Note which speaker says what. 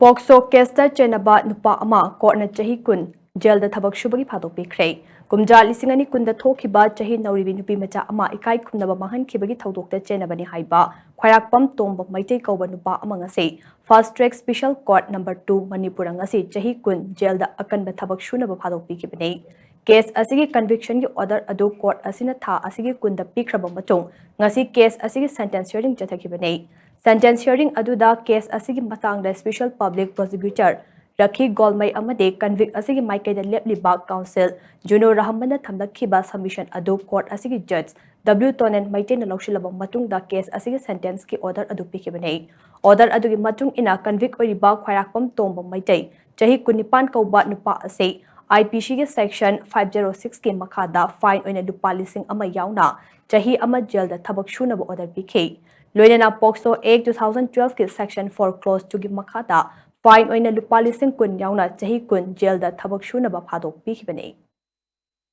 Speaker 1: ꯄꯣꯛꯁꯣ ꯀꯦꯁꯇ ꯆꯦꯟꯅꯕ ꯅꯨꯄꯥ ꯑꯃ ꯀꯣꯔꯠꯅ ꯆꯍꯤ 10 ꯖꯦꯜꯗ ꯊꯕꯛ ꯁꯨꯕꯒꯤ ꯊꯥꯗꯣꯛꯄꯤꯈ꯭ꯔꯦ꯫ ꯀꯨꯝꯖꯥ 2020ꯗ ꯊꯣꯛꯈꯤꯕ ꯆꯍꯤ ꯅꯧꯔꯤꯕꯤ ꯅꯨꯄꯤ ꯃꯆꯥ ꯑꯃ ꯏꯀꯥꯏ ꯈꯨꯝꯅꯕ ꯃꯥꯡꯍꯟꯈꯤꯕꯒꯤ ꯊꯧꯗꯣꯛꯇ ꯆꯦꯟꯅꯕꯅꯤ ꯍꯥꯏꯕ ꯈ꯭ꯋꯥꯏꯔꯥꯛꯄꯝ ꯇꯣꯝꯕ ꯃꯩꯇꯩ ꯀꯧꯕ ꯅꯨꯄꯥ ꯑꯃ ꯉꯁꯤ fast track special court number 2 Manipur ꯉꯁꯤ ꯆꯍꯤ 10 ꯖꯦꯜꯗ ꯑꯀꯟꯕ ꯊꯕꯛ ꯁꯨꯅꯕ ꯊꯥꯗꯣꯛꯄꯤꯈꯤꯕꯅꯤ꯫ ꯀꯦꯁ ꯑꯁꯤꯒꯤ ꯀꯟꯚꯤꯛꯁꯟꯒꯤ ꯑꯣꯔꯗꯔ ꯑꯗꯨ ꯀꯣꯔꯠ ꯑꯁꯤꯅ ꯊꯥ ꯑꯁꯤꯒꯤ 10ꯗ ꯄꯤꯈ꯭ꯔꯕ ꯃꯇꯨꯡ ꯉꯁꯤ ꯀꯦꯁ ꯑꯁꯤꯒꯤ ꯁꯦꯟꯇꯦꯟꯁ ꯍꯤꯌꯔꯤꯡ ꯆꯠꯊꯈꯤꯕꯅꯤ꯫ ꯁꯦꯟꯇꯦꯟꯁ ꯍꯤꯌꯔꯤꯡ ꯑꯗꯨꯗ ꯀꯦꯁ ꯑꯁꯤꯒꯤ ꯃꯇꯥꯡꯗ ꯁ꯭ꯄꯦꯁꯤꯌꯦꯜ ꯄꯕ꯭ꯂꯤꯛ ꯄ꯭ꯔꯣꯁꯤꯀ꯭ꯌꯨꯇꯔ ꯔꯈꯤ ꯒꯣꯜꯃꯩ ꯑꯃꯗꯤ ꯀꯟꯚꯤꯛ ꯑꯁꯤꯒꯤ ꯃꯥꯏꯀꯩꯗ ꯂꯦꯞꯂꯤꯕ ꯀꯥꯎꯟꯁꯤꯜ ꯖꯨꯅꯣ ꯔꯍꯃꯟꯅ ꯊꯝꯂꯛꯈꯤꯕ ꯁꯕꯃꯤꯁꯟ ꯑꯗꯨ ꯀꯣꯔꯠ ꯑꯁꯤꯒꯤ ꯖꯖ W. ꯇꯣꯅꯦꯟ ꯃꯩꯇꯩꯅ ꯂꯧꯁꯤꯜꯂꯕ ꯃꯇꯨꯡꯗ ꯀꯦꯁ ꯑꯁꯤꯒꯤ ꯁꯦꯟꯇꯦꯟꯁꯀꯤ ꯑꯣꯔꯗꯔ ꯑꯗꯨ ꯄꯤꯈꯤꯕꯅꯤ꯫ ꯑꯣꯔꯗꯔ ꯑꯗꯨꯒꯤ ꯃꯇꯨꯡ ꯏꯟꯅ ꯀꯟꯚꯤꯛ ꯑꯣꯏꯔꯤꯕ ꯈ꯭ꯋꯥꯏꯔꯥꯛꯄꯝ ꯇꯣꯝꯕ ꯃꯩꯇꯩ ꯆꯍꯤ 19 ꯀꯧꯕ ꯅꯨꯄꯥ ꯑꯁꯤ IPCꯒꯤ ꯁꯦꯛꯁꯟ 506ꯀꯤ ꯃꯈꯥꯗ ꯐꯥꯏꯟ ꯑꯣꯏꯅ ꯂꯨꯄꯥ 1,000 ꯌꯥꯎꯅ ꯆꯍꯤ 1 ꯖꯦꯜꯗ ꯊꯕꯛ ꯁꯨꯅꯕ ꯑꯣꯔꯗꯔ ꯄꯤꯈꯤ꯫ ꯂꯣꯏꯅꯅ ꯄꯣꯛꯁꯣ ꯑꯦꯛ 2012ꯀꯤ ꯁꯦꯛꯁꯟ 4 ꯀ꯭ꯂꯣꯖ 2ꯒꯤ ꯃꯈꯥꯗ ꯐꯥꯏꯟ ꯑꯣꯏꯅ ꯂꯨꯄꯥ 10,000 ꯌꯥꯎꯅ ꯆꯍꯤ 10 ꯖꯦꯜꯗ ꯊꯕꯛ ꯁꯨꯅꯕ ꯊꯥꯗꯣꯛꯄꯤꯈꯤꯕꯅꯤ꯫